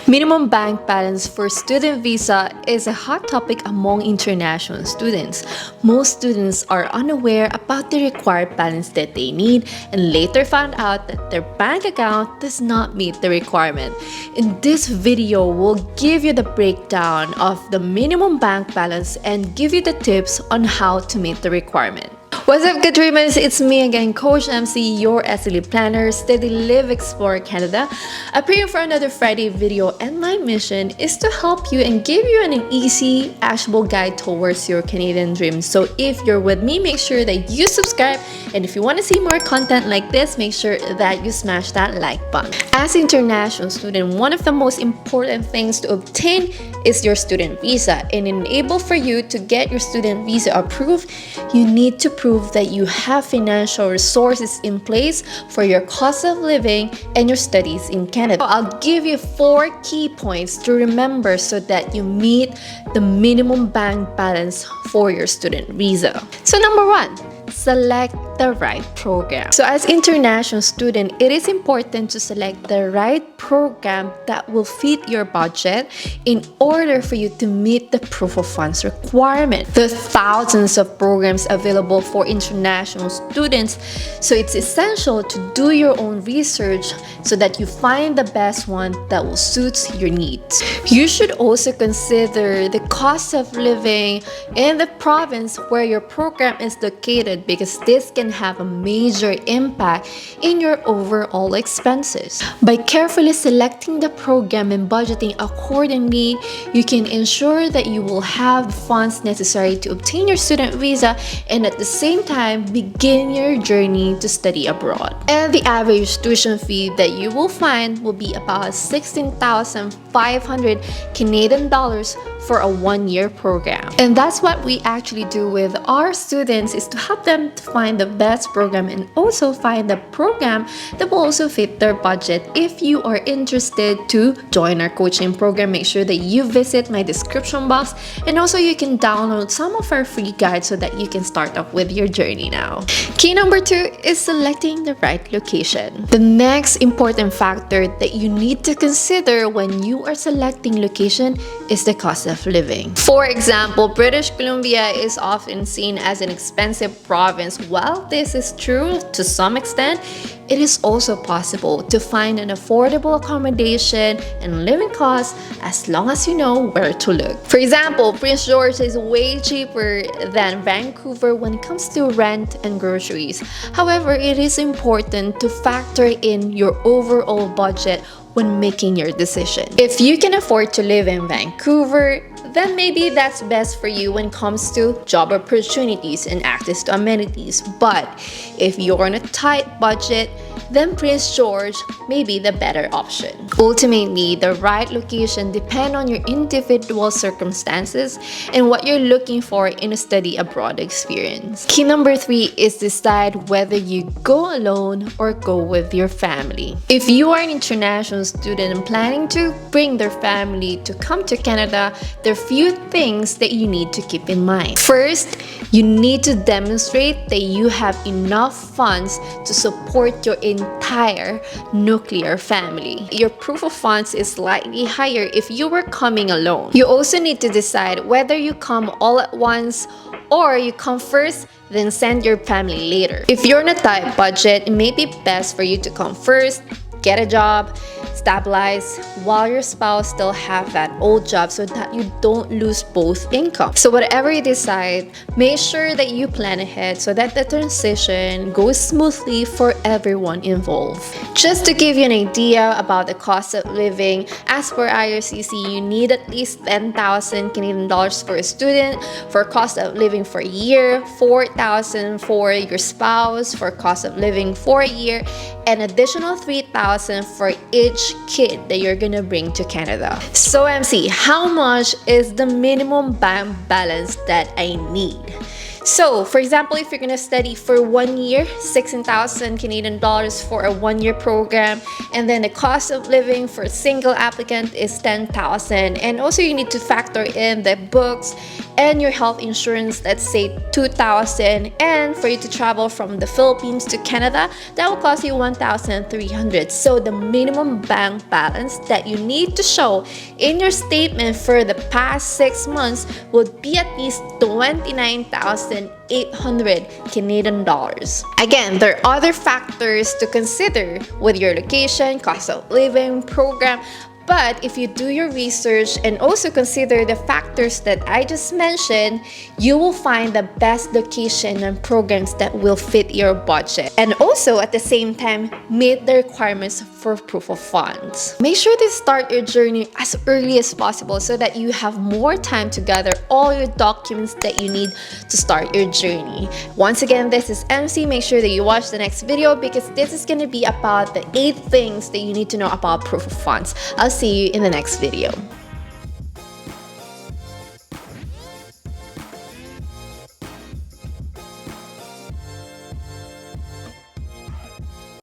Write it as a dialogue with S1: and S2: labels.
S1: Minimum bank balance for student visa is a hot topic among international students. Most students are unaware about the required balance that they need and later found out that their bank account does not meet the requirement. In this video, we'll give you the breakdown of the minimum bank balance and give you the tips on how to meet the requirement. What's up, good dreamers? It's me again, Coach MC, your SLE planner, Steady Live Explore Canada. Appearing for another Friday video, and my mission is to help you and give you an easy, actionable guide towards your Canadian dream. So if you're with me, make sure that you subscribe, and if you want to see more content like this, make sure that you smash that like button. As an international student, one of the most important things to obtain is your student visa. And in able for you to get your student visa approved, you need to prove that you have financial resources in place for your cost of living and your studies in Canada. I'll give you 4 key points to remember so that you meet the minimum bank balance for your student visa. So number 1, select the right program. So as international student, it is important to select the right program that will fit your budget in order for you to meet the proof of funds requirement. There are thousands of programs available for international students, so it's essential to do your own research so that you find the best one that will suit your needs. You should also consider the cost of living in the province where your program is located, because this can have a major impact in your overall expenses. By carefully selecting the program and budgeting accordingly, you can ensure that you will have the funds necessary to obtain your student visa and at the same time begin your journey to study abroad. And the average tuition fee that you will find will be about 16,500 Canadian dollars for a 1-year program. And that's what we actually do with our students, is to help them to find the best program and also find the program that will also fit their budget. If you are interested to join our coaching program, make sure that you visit my description box, and also you can download some of our free guides so that you can start off with your journey now. Key number 2 is selecting the right location. The next important factor that you need to consider when you are selecting location is the cost of living. For example, British Columbia is often seen as an expensive province. While this is true to some extent, it is also possible to find an affordable accommodation and living costs as long as you know where to look. For example, Prince George is way cheaper than Vancouver when it comes to rent and groceries. However, it is important to factor in your overall budget when making your decision. If you can afford to live in Vancouver, then maybe that's best for you when it comes to job opportunities and access to amenities. But if you're on a tight budget, then Prince George may be the better option. Ultimately, the right location depends on your individual circumstances and what you're looking for in a study abroad experience. Key number 3 is decide whether you go alone or go with your family. If you are an international student and planning to bring their family to come to Canada, there are few things that you need to keep in mind. First, you need to demonstrate that you have enough funds to support your entire nuclear family. Your proof of funds is slightly higher if you were coming alone. You also need to decide whether you come all at once or you come first, then send your family later. If you're on a tight budget, it may be best for you to come first, get a job, stabilize, while your spouse still have that old job so that you don't lose both income. So whatever you decide, make sure that you plan ahead so that the transition goes smoothly for everyone involved. Just to give you an idea about the cost of living, as per IRCC, you need at least 10,000 Canadian dollars for a student for cost of living for a year, 4,000 for your spouse for cost of living for a year, and additional 3,000 for each kid that you're gonna bring to Canada. So MC, how much is the minimum bank balance that I need? So, for example, if you're gonna study for 1 year, 16,000 Canadian dollars for a 1 year program, and then the cost of living for a single applicant is 10,000, and also you need to factor in the books and your health insurance, let's say 2,000, and for you to travel from the Philippines to Canada, that will cost you 1,300. So the minimum bank balance that you need to show in your statement for the past 6 months would be at least 29,800 Canadian dollars. Again, there are other factors to consider with your location, cost of living, program. But if you do your research and also consider the factors that I just mentioned, you will find the best location and programs that will fit your budget. And also at the same time, meet the requirements for proof of funds. Make sure to start your journey as early as possible so that you have more time to gather all your documents that you need to start your journey. Once again, this is MC. Make sure that you watch the next video because this is going to be about the 8 things that you need to know about proof of funds. I'll see you in the next video.